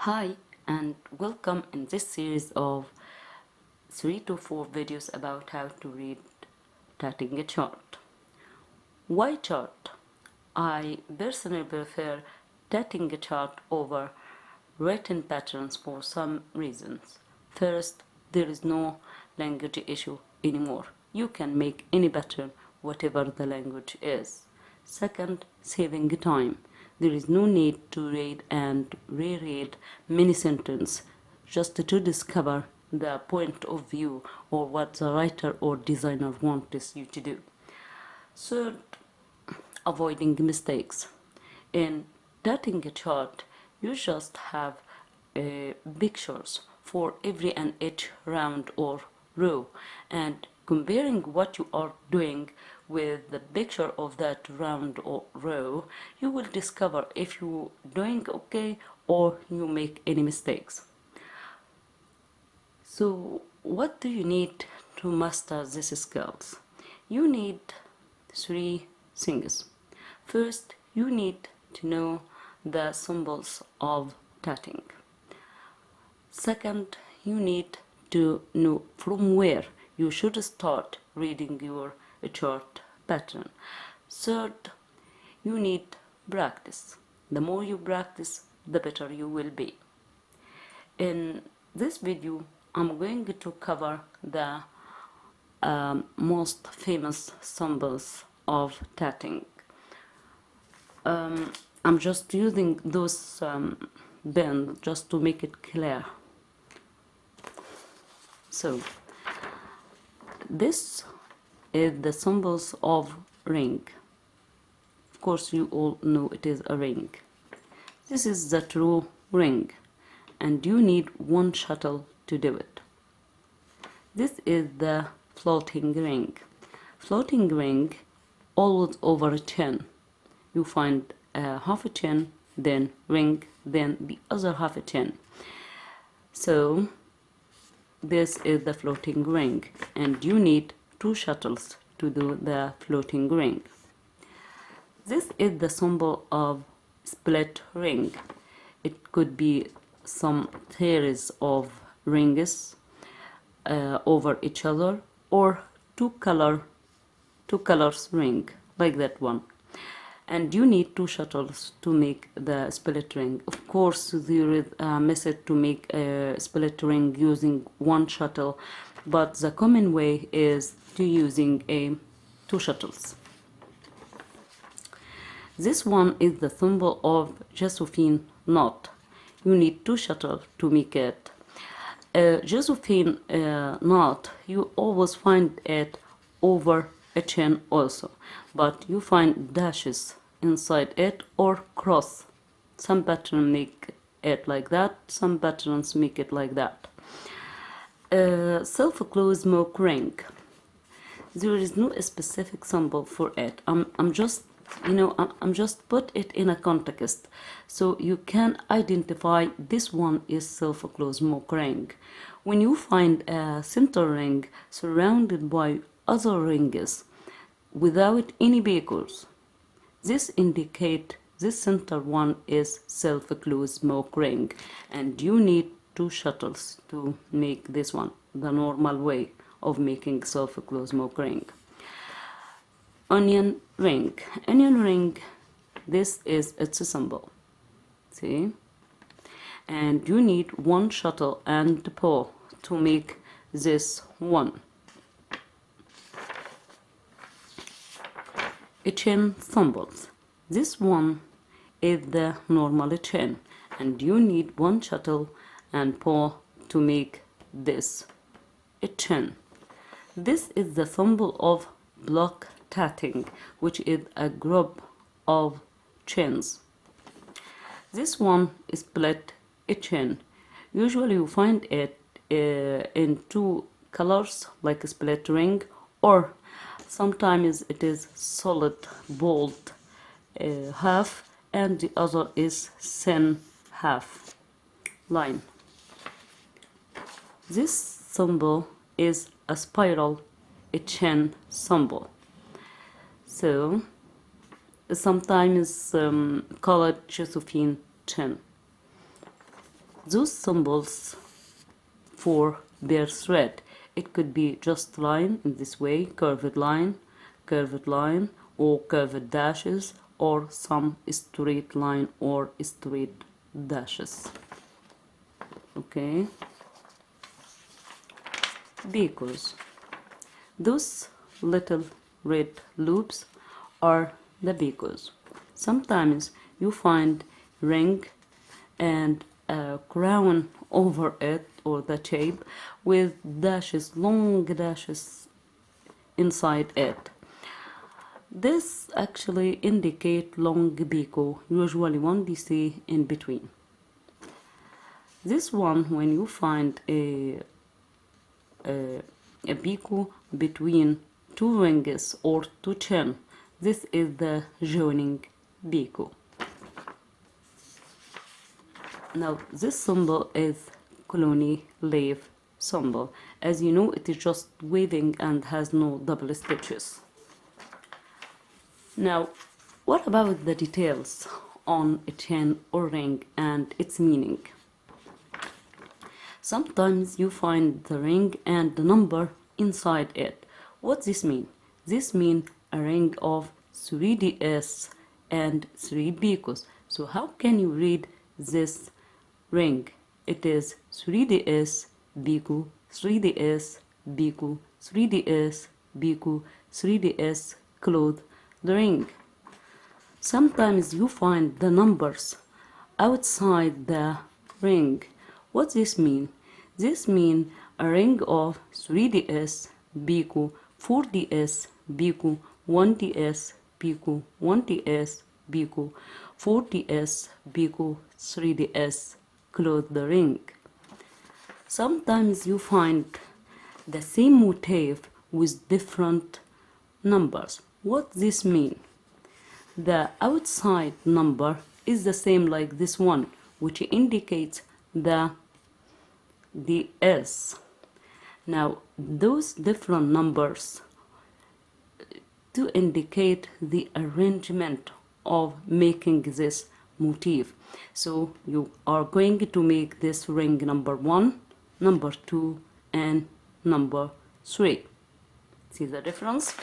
Hi and welcome in this series of 3 to 4 videos about how to read tatting a chart. Why chart? I personally prefer tatting a chart over written patterns for some reasons. First, there is no language issue anymore. You can make any pattern whatever the language is. Second, saving time. There is no need to read and reread many sentences just to discover the point of view or what the writer or designer wants you to do. Third, avoiding mistakes. In tatting a chart, you just have pictures for every and each round or row, and comparing what you are doing with the picture of that round or row, you will discover if you're doing okay or you make any mistakes. So what do you need to master these skills? You need 3 things. First, you need to know the symbols of tatting. Second, you need to know from where you should start reading your chart pattern. Third, you need practice. The more you practice, the better you will be. In this video, I'm going to cover the most famous symbols of tatting. I'm just using those bends just to make it clear. So this is the symbols of ring. Of course, you all know it is a ring. This is the true ring, and you need one shuttle to do it. This is the floating ring. Floating ring always over a chain. You find half a chain, then ring, then the other half a chain. So this is the floating ring, and you need 2 shuttles to do the floating ring. This is the symbol of split ring. It could be some series of rings over each other, or two colors ring like that one. And you need 2 shuttles to make the split ring. Of course, there is a method to make a split ring using 1 shuttle, but the common way is to using 2 shuttles. This one is the symbol of Josephine knot. You need 2 shuttles to make it. Josephine knot, you always find it over a chain also, but you find dashes inside it or cross. Some patterns make it like that, some patterns make it like that. Self-closed smoke ring. There is no specific symbol for it. I'm just put it in a context so you can identify this one is self-closed smoke ring. When you find a center ring surrounded by other rings without any beakers, this indicate this center one is self-closed smoke ring, and you need 2 shuttles to make this one, the normal way of making self-closed smoke ring. Onion ring. Onion ring, this is its symbol. See? And you need 1 shuttle and paw to make this one. Chain symbols. This one is the normal chain, and you need 1 shuttle and paw to make this chain. This is the symbol of block tatting, which is a group of chains. This one is split chain. Usually you find it in 2 colors like a split ring, or sometimes it is solid bold half and the other is thin half line. This symbol is a spiral chain symbol. So sometimes called Josephine chain. those symbols for their thread. It could be just line in this way, curved line, or curved dashes, or some straight line or straight dashes. Okay, because those little red loops are the because. Sometimes you find ring and a crown over it, or the shape, with dashes, long dashes inside it. This actually indicate long biko, usually one DC in between. This one, when you find a biko between two rings or two chain, this is the joining biko. Now this symbol is colony leaf symbol. As you know, it is just weaving and has no double stitches. Now, what about the details on a chain or ring and its meaning? Sometimes you find the ring and the number inside it. What does this mean? This means a ring of 3ds and 3 bicos. So how can you read this ring? It is 3ds bico, 3ds bico, 3ds bico, 3ds close the ring. Sometimes you find the numbers outside the ring. What does this mean? This means a ring of 3ds bico, 4ds bico, 1ds bico, 1ds bico, 4ds bico, 3ds close the ring. Sometimes you find the same motif with different numbers. What does this mean? The outside number is the same like this one, which indicates the ds. Now those different numbers to indicate the arrangement of making this motif. So you are going to make this ring number 1, number 2, and number 3. See the difference?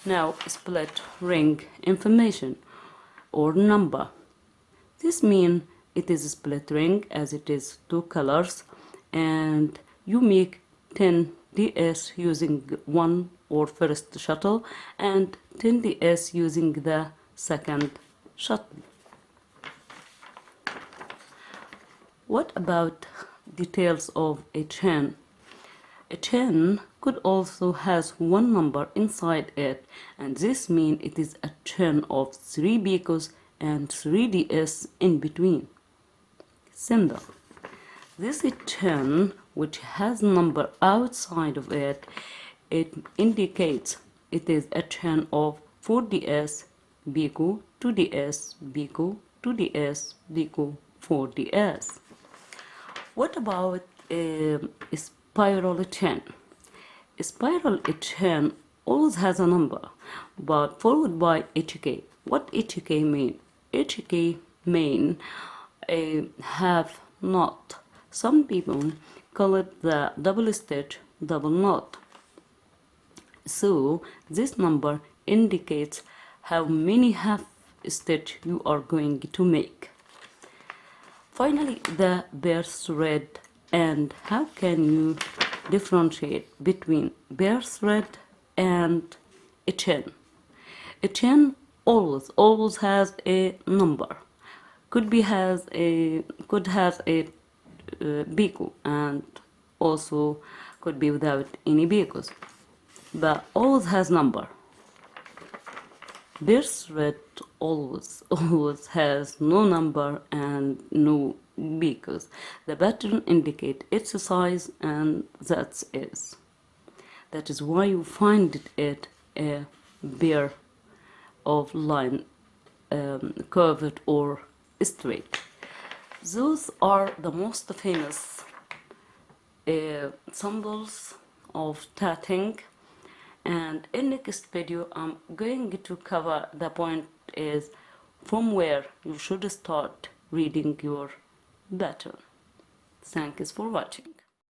Now split ring information or number. This means it is a split ring as it is two colors, and you make 10 ds using one or first shuttle and 10 ds using the second shuttle. What about details of a chain? A chain could also has one number inside it, and this means it is a chain of 3 bicos and 3 ds in between. Symbol. This is chain which has number outside of it. It indicates it is a chain of 4ds bico, 2ds bico, 2ds bico, 4ds. What about a spiral chain? A spiral chain always has a number, but followed by HK. What HK mean? HK mean a half knot. Some people call it the double stitch, double knot. So this number indicates how many half stitch you are going to make. Finally, the bare thread. And how can you differentiate between bare thread and a chain? A chain always has a number. Could have a bico, and also could be without any bicos, but always has number. Bare thread always has no number and no bicos. The pattern indicate its size, and that is. That is why you find it a bare of line, curved or straight. Those are the most famous symbols of tatting, and in next video I'm going to cover the point is from where you should start reading your pattern. Thanks for watching.